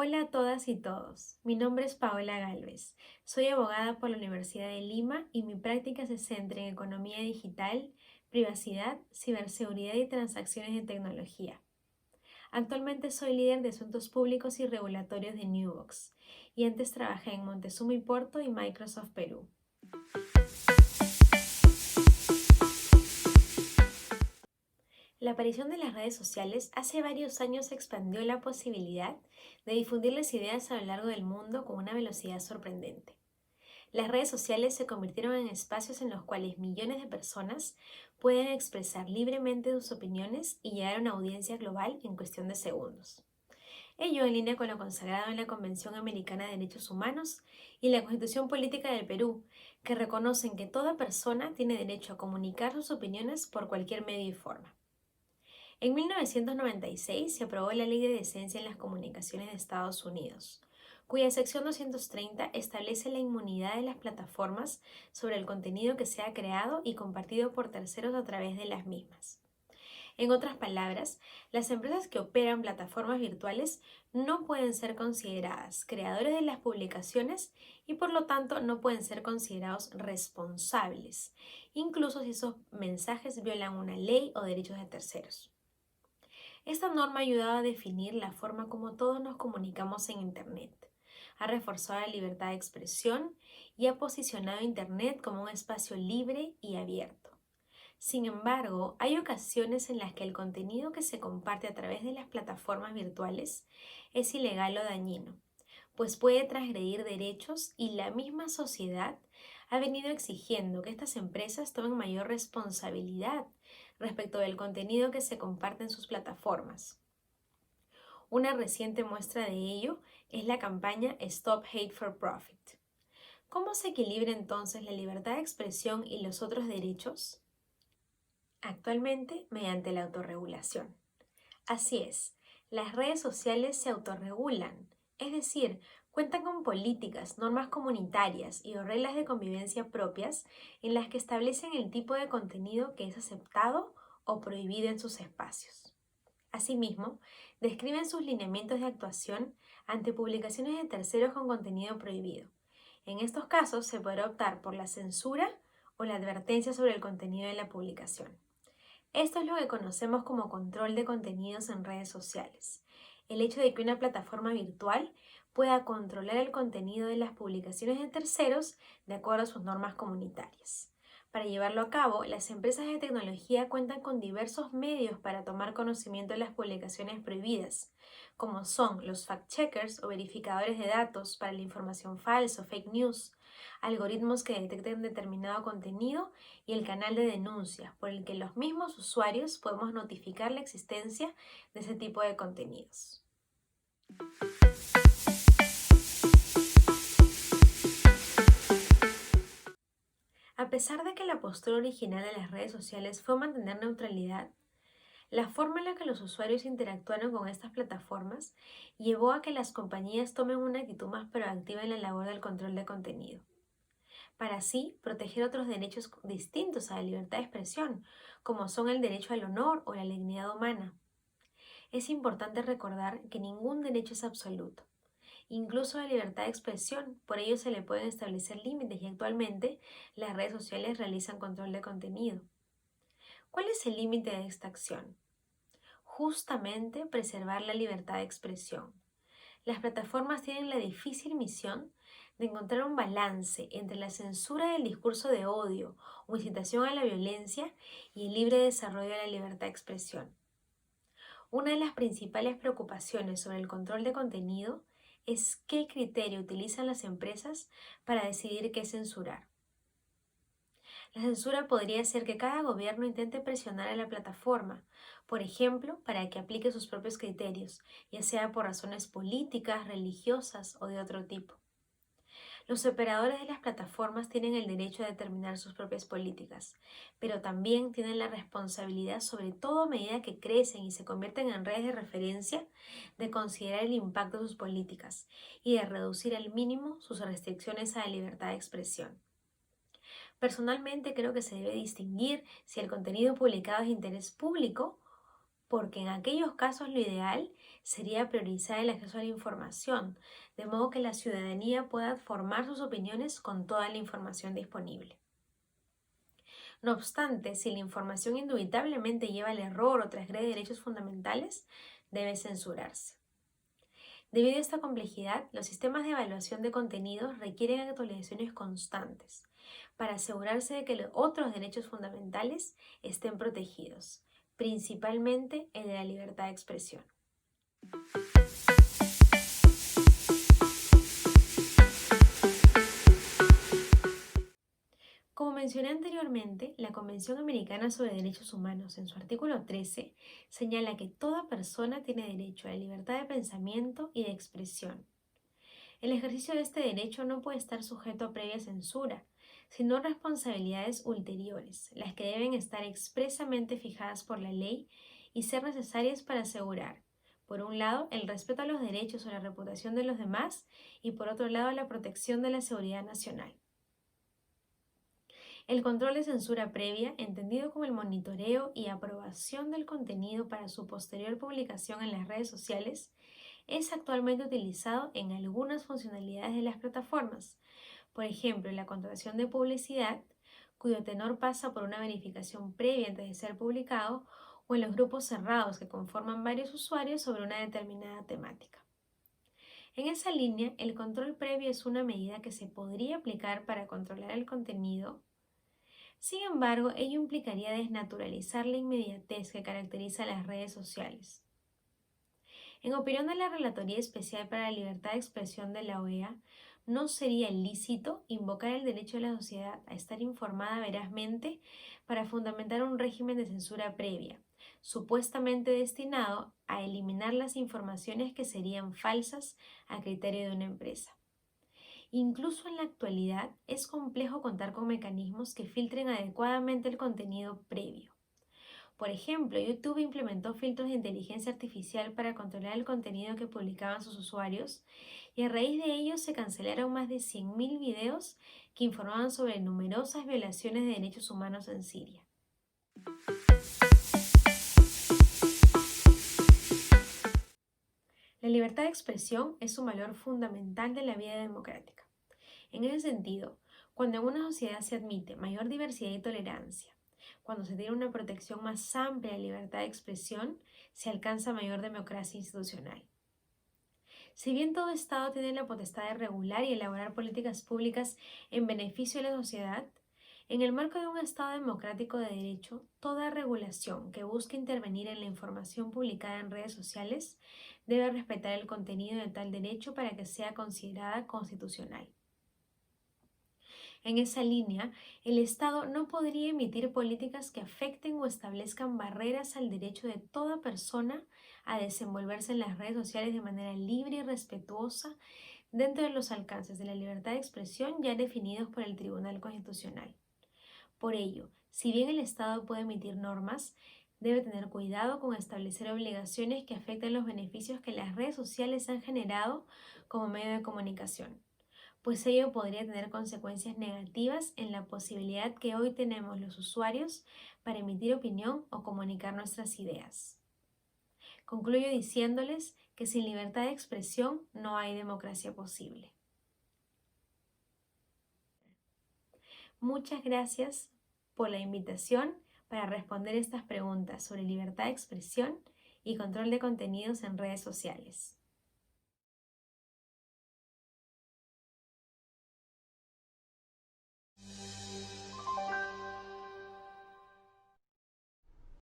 Hola a todas y todos, mi nombre es Paola Gálvez, soy abogada por la Universidad de Lima y mi práctica se centra en economía digital, privacidad, ciberseguridad y transacciones de tecnología. Actualmente soy líder de asuntos públicos y regulatorios de Newbox y antes trabajé en Montezuma y Porto y Microsoft Perú. La aparición de las redes sociales hace varios años expandió la posibilidad de difundir las ideas a lo largo del mundo con una velocidad sorprendente. Las redes sociales se convirtieron en espacios en los cuales millones de personas pueden expresar libremente sus opiniones y llegar a una audiencia global en cuestión de segundos. Ello en línea con lo consagrado en la Convención Americana de Derechos Humanos y la Constitución Política del Perú, que reconocen que toda persona tiene derecho a comunicar sus opiniones por cualquier medio y forma. En 1996 se aprobó la Ley de Decencia en las Comunicaciones de Estados Unidos, cuya sección 230 establece la inmunidad de las plataformas sobre el contenido que sea creado y compartido por terceros a través de las mismas. En otras palabras, las empresas que operan plataformas virtuales no pueden ser consideradas creadores de las publicaciones y por lo tanto no pueden ser considerados responsables, incluso si esos mensajes violan una ley o derechos de terceros. Esta norma ha ayudado a definir la forma como todos nos comunicamos en Internet, ha reforzado la libertad de expresión y ha posicionado Internet como un espacio libre y abierto. Sin embargo, hay ocasiones en las que el contenido que se comparte a través de las plataformas virtuales es ilegal o dañino, pues puede transgredir derechos y la misma sociedad ha venido exigiendo que estas empresas tomen mayor responsabilidad respecto del contenido que se comparte en sus plataformas. Una reciente muestra de ello es la campaña Stop Hate for Profit. ¿Cómo se equilibra entonces la libertad de expresión y los otros derechos? Actualmente, mediante la autorregulación. Así es, las redes sociales se autorregulan, es decir, cuentan con políticas, normas comunitarias y o reglas de convivencia propias en las que establecen el tipo de contenido que es aceptado o prohibido en sus espacios. Asimismo, describen sus lineamientos de actuación ante publicaciones de terceros con contenido prohibido. En estos casos se podrá optar por la censura o la advertencia sobre el contenido de la publicación. Esto es lo que conocemos como control de contenidos en redes sociales. El hecho de que una plataforma virtual pueda controlar el contenido de las publicaciones de terceros de acuerdo a sus normas comunitarias. Para llevarlo a cabo, las empresas de tecnología cuentan con diversos medios para tomar conocimiento de las publicaciones prohibidas, como son los fact-checkers o verificadores de datos para la información falsa o fake news, algoritmos que detecten determinado contenido y el canal de denuncia, por el que los mismos usuarios podemos notificar la existencia de ese tipo de contenidos. A pesar de que la postura original de las redes sociales fue mantener neutralidad, la forma en la que los usuarios interactuaron con estas plataformas llevó a que las compañías tomen una actitud más proactiva en la labor del control de contenido, para así proteger otros derechos distintos a la libertad de expresión, como son el derecho al honor o la dignidad humana. Es importante recordar que ningún derecho es absoluto, incluso la libertad de expresión, por ello se le pueden establecer límites y actualmente las redes sociales realizan control de contenido. ¿Cuál es el límite de esta acción? Justamente preservar la libertad de expresión. Las plataformas tienen la difícil misión de encontrar un balance entre la censura del discurso de odio o incitación a la violencia y el libre desarrollo de la libertad de expresión. Una de las principales preocupaciones sobre el control de contenido es qué criterio utilizan las empresas para decidir qué censurar. La censura podría ser que cada gobierno intente presionar a la plataforma, por ejemplo, para que aplique sus propios criterios, ya sea por razones políticas, religiosas o de otro tipo. Los operadores de las plataformas tienen el derecho a determinar sus propias políticas, pero también tienen la responsabilidad, sobre todo a medida que crecen y se convierten en redes de referencia, de considerar el impacto de sus políticas y de reducir al mínimo sus restricciones a la libertad de expresión. Personalmente creo que se debe distinguir si el contenido publicado es de interés público porque en aquellos casos lo ideal sería priorizar el acceso a la información, de modo que la ciudadanía pueda formar sus opiniones con toda la información disponible. No obstante, si la información indubitablemente lleva al error o transgrede derechos fundamentales, debe censurarse. Debido a esta complejidad, los sistemas de evaluación de contenidos requieren actualizaciones constantes para asegurarse de que los otros derechos fundamentales estén protegidos, principalmente el de la libertad de expresión. Como mencioné anteriormente, la Convención Americana sobre Derechos Humanos, en su artículo 13, señala que toda persona tiene derecho a la libertad de pensamiento y de expresión. El ejercicio de este derecho no puede estar sujeto a previa censura, sino a responsabilidades ulteriores, las que deben estar expresamente fijadas por la ley y ser necesarias para asegurar, por un lado, el respeto a los derechos o la reputación de los demás y por otro lado, la protección de la seguridad nacional. El control de censura previa, entendido como el monitoreo y aprobación del contenido para su posterior publicación en las redes sociales, es actualmente utilizado en algunas funcionalidades de las plataformas, por ejemplo, en la contratación de publicidad, cuyo tenor pasa por una verificación previa antes de ser publicado, o en los grupos cerrados que conforman varios usuarios sobre una determinada temática. En esa línea, el control previo es una medida que se podría aplicar para controlar el contenido. Sin embargo, ello implicaría desnaturalizar la inmediatez que caracteriza las redes sociales. En opinión de la Relatoría Especial para la Libertad de Expresión de la OEA, no sería lícito invocar el derecho de la sociedad a estar informada verazmente para fundamentar un régimen de censura previa, supuestamente destinado a eliminar las informaciones que serían falsas a criterio de una empresa. Incluso en la actualidad es complejo contar con mecanismos que filtren adecuadamente el contenido previo. Por ejemplo, YouTube implementó filtros de inteligencia artificial para controlar el contenido que publicaban sus usuarios y a raíz de ello se cancelaron más de 100.000 videos que informaban sobre numerosas violaciones de derechos humanos en Siria. La libertad de expresión es un valor fundamental de la vida democrática. En ese sentido, cuando en una sociedad se admite mayor diversidad y tolerancia, cuando se tiene una protección más amplia de libertad de expresión, se alcanza mayor democracia institucional. Si bien todo Estado tiene la potestad de regular y elaborar políticas públicas en beneficio de la sociedad, en el marco de un Estado democrático de derecho, toda regulación que busque intervenir en la información publicada en redes sociales debe respetar el contenido de tal derecho para que sea considerada constitucional. En esa línea, el Estado no podría emitir políticas que afecten o establezcan barreras al derecho de toda persona a desenvolverse en las redes sociales de manera libre y respetuosa dentro de los alcances de la libertad de expresión ya definidos por el Tribunal Constitucional. Por ello, si bien el Estado puede emitir normas, debe tener cuidado con establecer obligaciones que afecten los beneficios que las redes sociales han generado como medio de comunicación, pues ello podría tener consecuencias negativas en la posibilidad que hoy tenemos los usuarios para emitir opinión o comunicar nuestras ideas. Concluyo diciéndoles que sin libertad de expresión no hay democracia posible. Muchas gracias por la invitación para responder estas preguntas sobre libertad de expresión y control de contenidos en redes sociales.